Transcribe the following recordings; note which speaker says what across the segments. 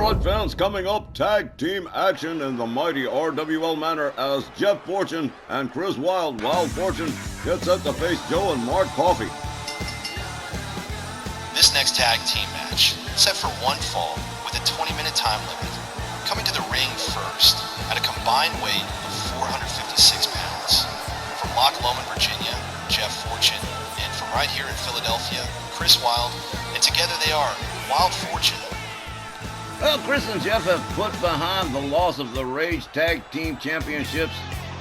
Speaker 1: Alright fans, coming up, tag team action in the mighty RWL manner as Jeff Fortune and Chris Wild Fortune get set to face Joe and Mark Coffey.
Speaker 2: This next tag team match, set for one fall with a 20-minute time limit, coming to the ring first at a combined weight of 456 pounds. From Loch Lomond, Virginia, Jeff Fortune, and from right here in Philadelphia, Chris Wild, and together they are Wild Fortune.
Speaker 3: Well, Chris and Jeff have put behind the loss of the Rage Tag Team Championships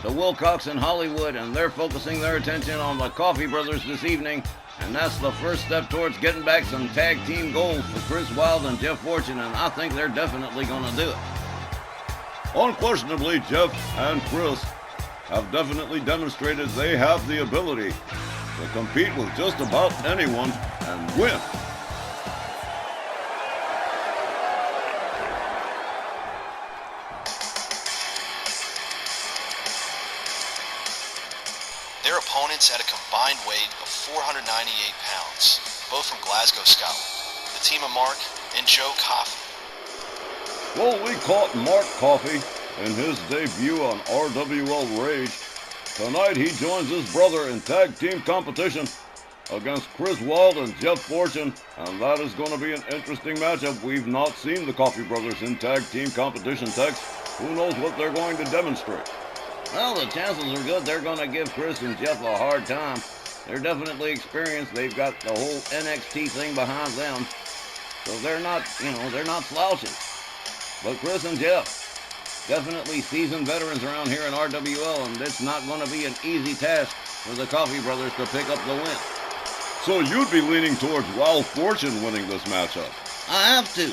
Speaker 3: to Wilcox and Hollywood, and they're focusing their attention on the Coffey brothers this evening, and that's the first step towards getting back some tag team gold for Chris Wild and Jeff Fortune, and I think they're definitely going to do it.
Speaker 1: Unquestionably, Jeff and Chris have definitely demonstrated they have the ability to compete with just about anyone and win.
Speaker 2: Their opponents at a combined weight of 498 pounds, both from Glasgow, Scotland. The team of Mark and Joe Coffey.
Speaker 1: Well, we caught Mark Coffey in his debut on RWL Rage. Tonight he joins his brother in tag team competition against Chris Wild and Jeff Fortune, and that is going to be an interesting matchup. We've not seen the Coffey brothers in tag team competition, Tex. Who knows what they're going to demonstrate?
Speaker 3: Well, the chances are good they're going to give Chris and Jeff a hard time. They're definitely experienced. They've got the whole NXT thing behind them. So they're not slouches. But Chris and Jeff, definitely seasoned veterans around here in RWL, and it's not going to be an easy task for the Coffey brothers to pick up the win.
Speaker 1: So you'd be leaning towards Wild Fortune winning this matchup?
Speaker 3: I have to.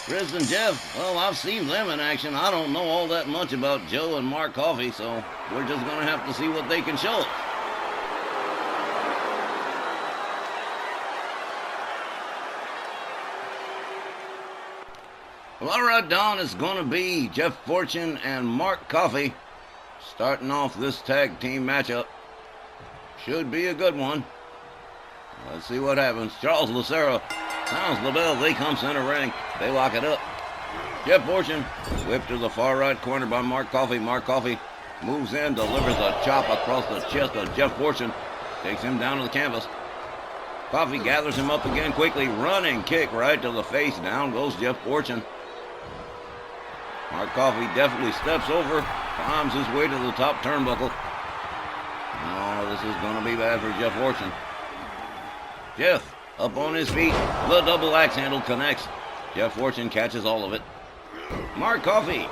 Speaker 3: Chris and Jeff, well, I've seen them in action. I don't know all that much about Joe and Mark Coffey, so we're just going to have to see what they can show us. Well, all right, Don, it's going to be Jeff Fortune and Mark Coffey starting off this tag team matchup. Should be a good one. Let's see what happens. Charles Lucero sounds the bell. They come center ring. They lock it up. Jeff Fortune whipped to the far right corner by Mark Coffey. Mark Coffey moves in, delivers a chop across the chest of Jeff Fortune. Takes him down to the canvas. Coffey gathers him up again quickly. Running kick right to the face. Down goes Jeff Fortune. Mark Coffey definitely steps over, climbs his way to the top turnbuckle. Oh, this is going to be bad for Jeff Fortune. Jeff up on his feet. The double axe handle connects. Jeff Fortune catches all of it. Mark Coffey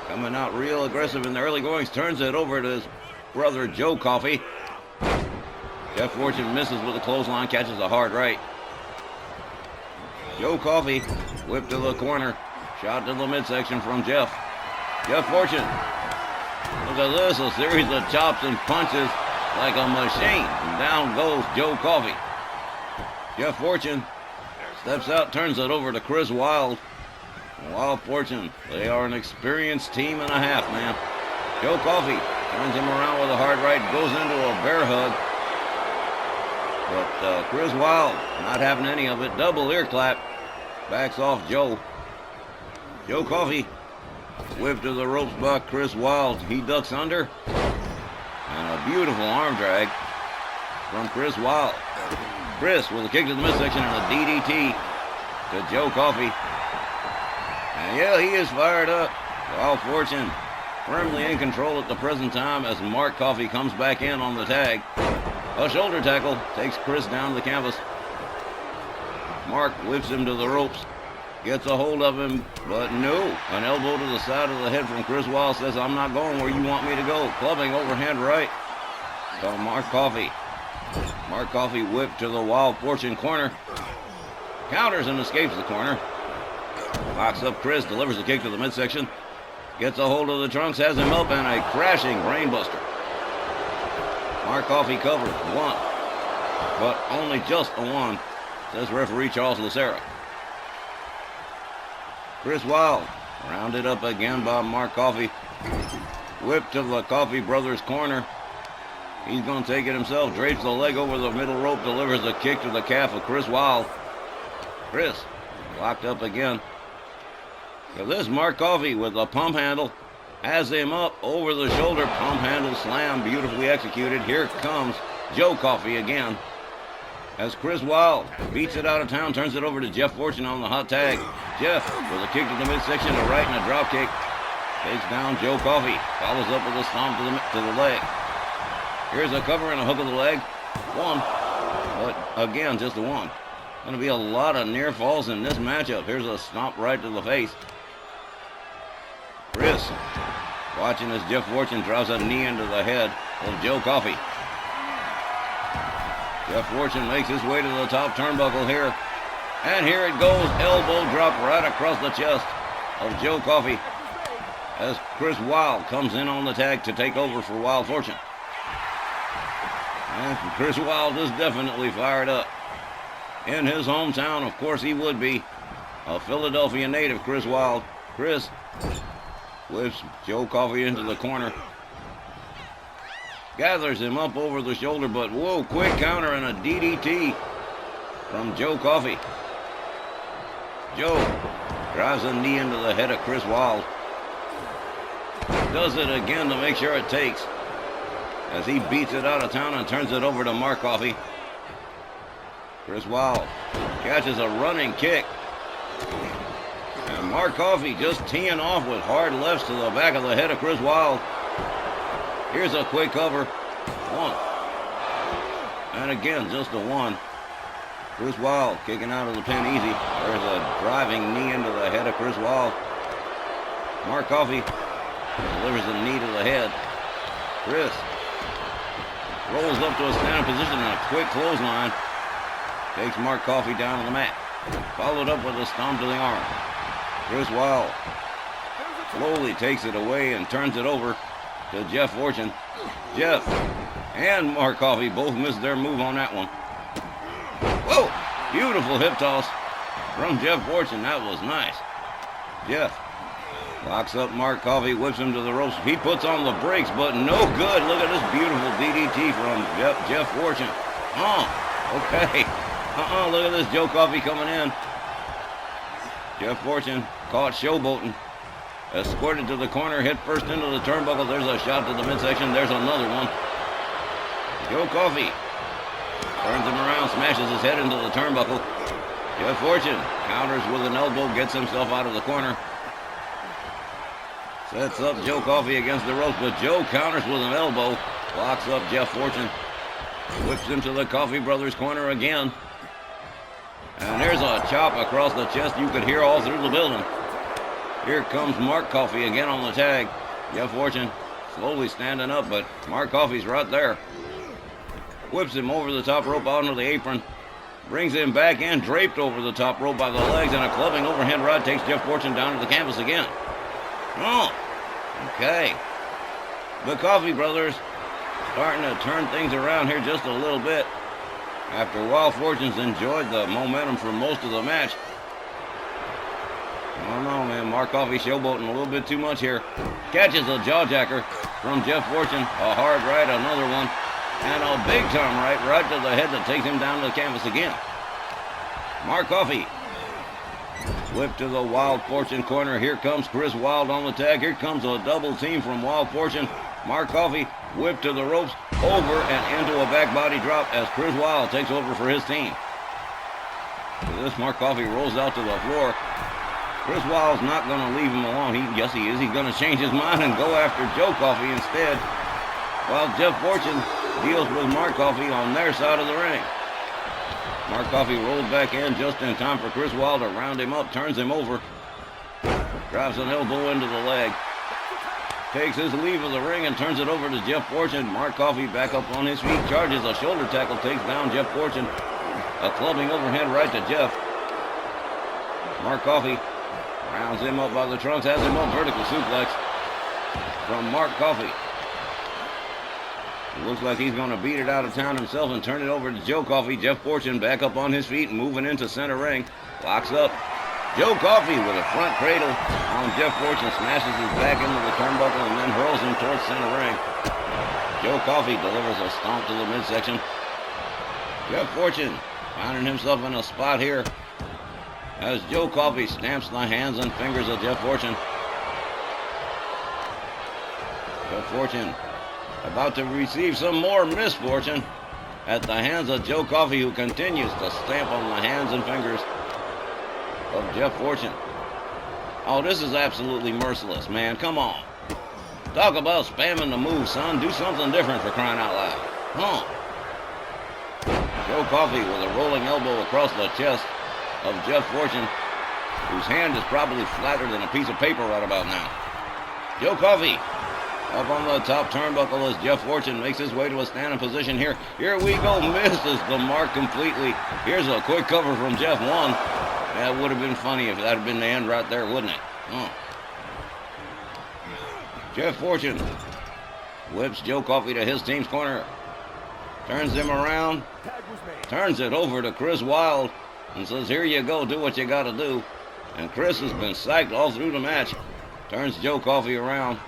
Speaker 3: coming out real aggressive in the early goings. Turns it over to his brother Joe Coffey. Jeff Fortune misses with a clothesline. Catches a hard right. Joe Coffey whipped to the corner. Shot to the midsection from Jeff. Jeff Fortune. Look at this. A series of chops and punches like a machine. And down goes Joe Coffey. Jeff Fortune steps out, turns it over to Chris Wild. Wild Fortune, they are an experienced team and a half, man. Joe Coffey turns him around with a hard right, goes into a bear hug. But Chris Wild not having any of it. Double ear clap. Backs off Joe. Joe Coffey whipped to the ropes by Chris Wild. He ducks under. And a beautiful arm drag from Chris Wild. Chris with a kick to the midsection and a DDT to Joe Coffey. And yeah, he is fired up. Wild Fortune firmly in control at the present time as Mark Coffey comes back in on the tag. A shoulder tackle takes Chris down to the canvas. Mark whips him to the ropes. Gets a hold of him, but no. An elbow to the side of the head from Chris Wild says, I'm not going where you want me to go. Clubbing overhand right to Mark Coffey. Mark Coffey whipped to the Wild Fortune corner. Counters and escapes the corner. Locks up Chris, delivers a kick to the midsection. Gets a hold of the trunks, has him up, and a crashing brainbuster. Mark Coffey covers one, but only just a one, says referee Charles Lucero. Chris Wild rounded up again by Mark Coffey. Whipped to the Coffey brothers corner. He's going to take it himself. Drapes the leg over the middle rope. Delivers a kick to the calf of Chris Wild. Chris locked up again. So this Mark Coffey with a pump handle has him up over the shoulder. Pump handle slam, beautifully executed. Here comes Joe Coffey again, as Chris Wilde beats it out of town, turns it over to Jeff Fortune on the hot tag. Jeff with a kick to the midsection, a right and a drop kick. Takes down Joe Coffey. Follows up with a stomp to the leg. Here's a cover and a hook of the leg. One. But again, just the one. Going to be a lot of near falls in this matchup. Here's a stomp right to the face. Chris watching as Jeff Fortune drives a knee into the head of Joe Coffey. Jeff Fortune makes his way to the top turnbuckle here. And here it goes. Elbow drop right across the chest of Joe Coffey, as Chris Wilde comes in on the tag to take over for Wild Fortune. And Chris Wilde is definitely fired up. In his hometown, of course he would be. A Philadelphia native, Chris Wilde. Chris whips Joe Coffey into the corner. Gathers him up over the shoulder, but whoa, quick counter and a DDT from Joe Coffey. Joe drives a knee into the head of Chris Wilde. Does it again to make sure it takes, as he beats it out of town and turns it over to Mark Coffey. Chris Wilde catches a running kick. And Mark Coffey just teeing off with hard lefts to the back of the head of Chris Wilde. Here's a quick cover. One. And again, just a one. Chris Wilde kicking out of the pin easy. There's a driving knee into the head of Chris Wilde. Mark Coffey delivers a knee to the head. Chris rolls up to a standing position and a quick clothesline. Takes Mark Coffey down to the mat. Followed up with a stomp to the arm. Chris Wilde slowly takes it away and turns it over to Jeff Fortune. Jeff and Mark Coffey both missed their move on that one. Whoa! Beautiful hip toss from Jeff Fortune. That was nice. Jeff locks up Mark Coffey, whips him to the ropes. He puts on the brakes, but no good. Look at this beautiful DDT from Jeff Fortune. Okay. Look at this Joe Coffey coming in. Jeff Fortune caught showboating. Escorted to the corner, hit first into the turnbuckle. There's a shot to the midsection. There's another one. Joe Coffey turns him around, smashes his head into the turnbuckle. Jeff Fortune counters with an elbow, gets himself out of the corner. Sets up Joe Coffey against the ropes, but Joe counters with an elbow. Locks up Jeff Fortune. Whips him to the Coffey brothers corner again. And there's a chop across the chest you could hear all through the building. Here comes Mark Coffey again on the tag. Jeff Fortune slowly standing up, but Mark Coffey's right there. Whips him over the top rope onto the apron. Brings him back in, draped over the top rope by the legs, and a clubbing overhand rod takes Jeff Fortune down to the canvas again. Okay. The Coffey brothers starting to turn things around here just a little bit. After Wild Fortunes enjoyed the momentum for most of the match. I don't know, man. Mark Coffey showboating a little bit too much here. Catches a jawjacker from Jeff Fortune. A hard right, another one. And a big time right to the head that takes him down to the canvas again. Mark Coffey. Whip to the Wild Fortune corner. Here comes Chris Wilde on the tag. Here comes a double team from Wild Fortune. Mark Coffey whipped to the ropes, over and into a back body drop as Chris Wilde takes over for his team. So this Mark Coffey rolls out to the floor. Chris Wilde's not going to leave him alone. Yes, he is. He's going to change his mind and go after Joe Coffey instead, while Jeff Fortune deals with Mark Coffey on their side of the ring. Mark Coffey rolls back in just in time for Chris Wilde to round him up, turns him over, drives an elbow into the leg. Takes his leave of the ring and turns it over to Jeff Fortune. Mark Coffey back up on his feet, charges a shoulder tackle, takes down Jeff Fortune. A clubbing overhand right to Jeff. Mark Coffey rounds him up by the trunks, has him up, vertical suplex from Mark Coffey. It looks like he's going to beat it out of town himself and turn it over to Joe Coffey. Jeff Fortune back up on his feet, moving into center ring. Locks up. Joe Coffey with a front cradle on Jeff Fortune, smashes his back into the turnbuckle and then hurls him towards center ring. Joe Coffey delivers a stomp to the midsection. Jeff Fortune finding himself in a spot here as Joe Coffey stamps the hands and fingers of Jeff Fortune. Jeff Fortune about to receive some more misfortune at the hands of Joe Coffey, who continues to stamp on the hands and fingers of Jeff Fortune. Oh, this is absolutely merciless, man. Come on. Talk about spamming the move, son. Do something different, for crying out loud. Huh. Joe Coffey with a rolling elbow across the chest of Jeff Fortune, whose hand is probably flatter than a piece of paper right about now. Joe Coffey up on the top turnbuckle as Jeff Fortune makes his way to a standing position here. Here we go. Misses the mark completely. Here's a quick cover from Jeff. One. That would have been funny if that had been the end right there, wouldn't it? Huh. Jeff Fortune whips Joe Coffey to his team's corner. Turns him around. Turns it over to Chris Wilde and says, here you go, do what you got to do. And Chris has been psyched all through the match. Turns Joe Coffey around.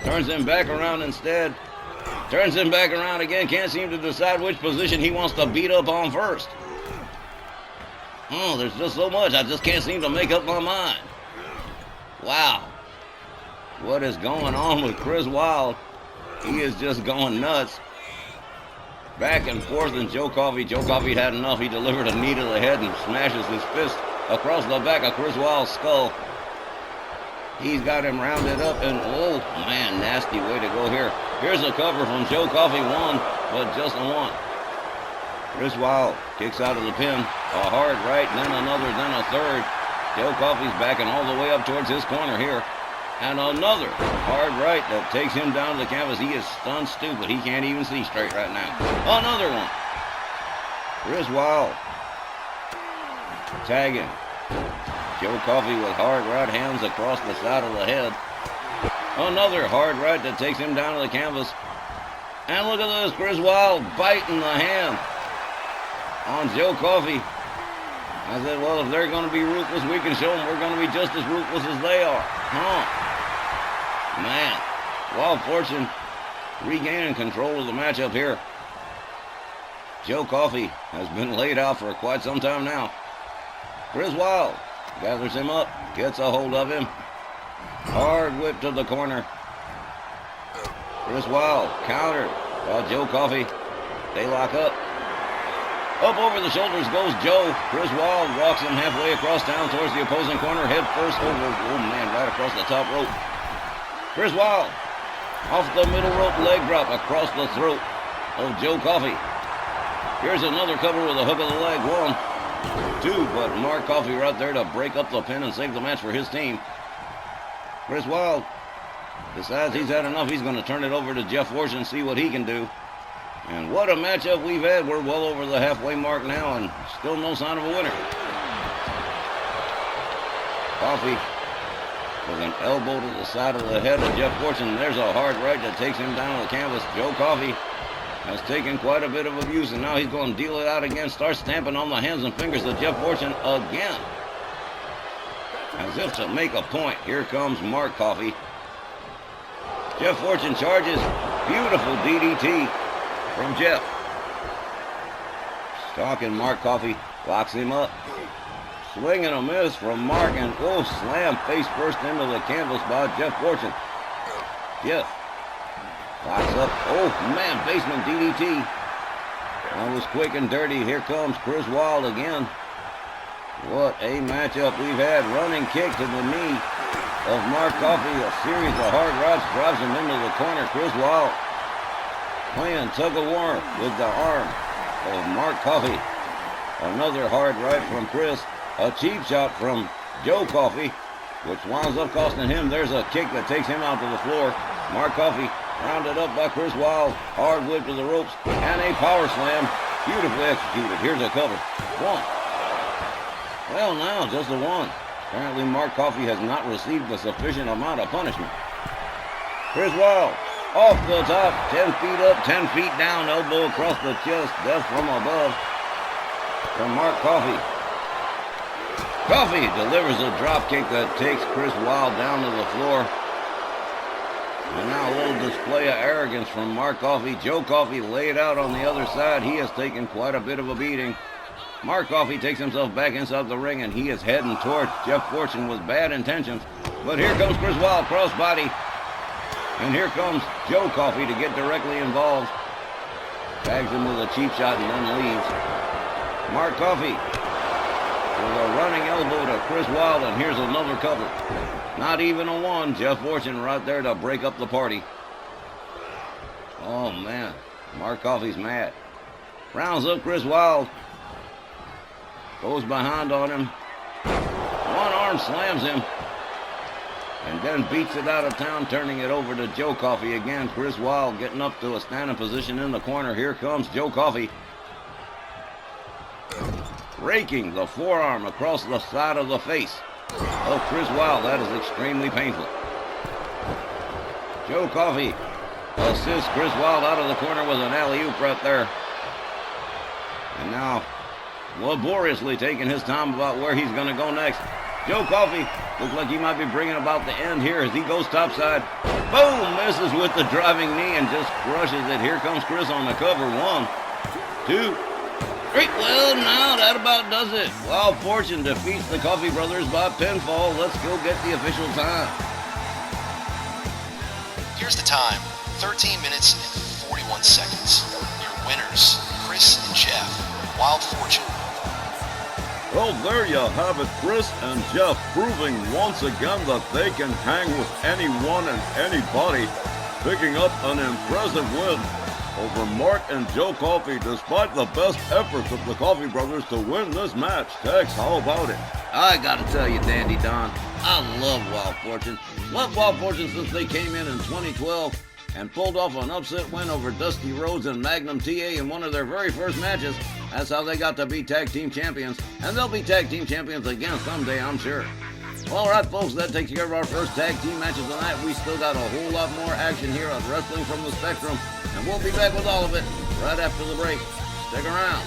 Speaker 3: Turns him back around instead. Turns him back around again. Can't seem to decide which position he wants to beat up on first. Oh, there's just so much. I just can't seem to make up my mind. Wow. What is going on with Chris Wilde? He is just going nuts. Back and forth, and Joe Coffey. Joe Coffey had enough. He delivered a knee to the head and smashes his fist across the back of Chris Wilde's skull. He's got him rounded up, and oh man, nasty way to go here. Here's a cover from Joe Coffey. One, but just a one. Chris Wilde kicks out of the pin. A hard right, then another, then a third. Joe Coffey's backing all the way up towards his corner here. And another hard right that takes him down to the canvas. He is stunned stupid. He can't even see straight right now. Another one. Chris Wilde tagging Joe Coffey with hard right hands across the side of the head. Another hard right that takes him down to the canvas. And look at this, Chris Wilde biting the hand on Joe Coffey. I said, well, if they're going to be ruthless, we can show them we're going to be just as ruthless as they are. Huh. Man. Wild Fortune regaining control of the matchup here. Joe Coffey has been laid out for quite some time now. Chris Wilde gathers him up, gets a hold of him. Hard whip to the corner. Chris Wilde countered by Joe Coffey. They lock up. Up over the shoulders goes Joe. Chris Wilde walks him halfway across town towards the opposing corner. Head first over, oh man, right across the top rope. Chris Wilde off the middle rope leg drop across the throat of Joe Coffey. Here's another cover with a hook of the leg. One, two, but Mark Coffey right there to break up the pin and save the match for his team. Chris Wilde decides he's had enough. He's going to turn it over to Jeff Fortune and see what he can do. And what a matchup we've had. We're well over the halfway mark now and still no sign of a winner. Coffey with an elbow to the side of the head of Jeff Fortune. There's a hard right that takes him down to the canvas. Joe Coffey has taken quite a bit of abuse, and now he's going to deal it out again. Starts stamping on the hands and fingers of Jeff Fortune again. As if to make a point, here comes Mark Coffey. Jeff Fortune charges. Beautiful DDT from Jeff. Stalking Mark Coffey, locks him up. Swing and a miss from Mark, and slam face first into the canvas by Jeff Fortune. Jeff locks up. Oh man, basement DDT. That was quick and dirty. Here comes Chris Wilde again. What a matchup we've had. Running kick to the knee of Mark Coffey. A series of hard rights drives him into the corner. Chris Wilde playing tug-of-war with the arm of Mark Coffey. Another hard right from Chris. A cheap shot from Joe Coffey, which winds up costing him. There's a kick that takes him out to the floor. Mark Coffey rounded up by Chris Wilde. Hard whip to the ropes and a power slam. Beautifully executed. Here's a cover. One. Well, now just a one. Apparently Mark Coffey has not received the sufficient amount of punishment. Chris Wilde off the top, 10 feet up, 10 feet down, elbow across the chest, death from above from Mark Coffey. Coffey delivers a drop kick that takes Chris Wilde down to the floor. And now a little display of arrogance from Mark Coffey. Joe Coffey laid out on the other side. He has taken quite a bit of a beating. Mark Coffey takes himself back inside the ring, and he is heading towards Jeff Fortune with bad intentions. But here comes Chris Wilde, crossbody. And here comes Joe Coffey to get directly involved. Tags him with a cheap shot and then leaves. Mark Coffey with a running elbow to Chris Wilde, and here's another cover. Not even a one. Jeff Fortune right there to break up the party. Oh, man. Mark Coffey's mad. Rounds up Chris Wilde. Goes behind on him. One arm slams him. And then beats it out of town, turning it over to Joe Coffey again. Chris Wilde getting up to a standing position in the corner. Here comes Joe Coffey. Raking the forearm across the side of the face of Chris Wilde. That is extremely painful. Joe Coffey assists Chris Wilde out of the corner with an alley-oop right there. And now laboriously taking his time about where he's going to go next. Joe Coffey looks like he might be bringing about the end here as he goes topside. Boom! Misses with the driving knee and just crushes it. Here comes Chris on the cover. 1, 2, 3. Well, now that about does it. Wild Fortune defeats the Coffey brothers by pinfall. Let's go get the official time.
Speaker 2: Here's the time, 13 minutes and 41 seconds. Your winners, Chris and Jeff, Wild Fortune.
Speaker 1: Well, there you have it, Chris and Jeff proving once again that they can hang with anyone and anybody, picking up an impressive win over Mark and Joe Coffey despite the best efforts of the Coffey brothers to win this match. Tex, how about it?
Speaker 3: I gotta tell you, Dandy Don, I love Wild Fortune. Loved Wild Fortune since they came in 2012 and pulled off an upset win over Dusty Rhodes and Magnum TA in one of their very first matches. That's how they got to be tag team champions, and they'll be tag team champions again someday, I'm sure. All right, folks, that takes care of our first tag team match of the night. We still got a whole lot more action here on Wrestling from the Spectrum, and we'll be back with all of it right after the break. Stick around.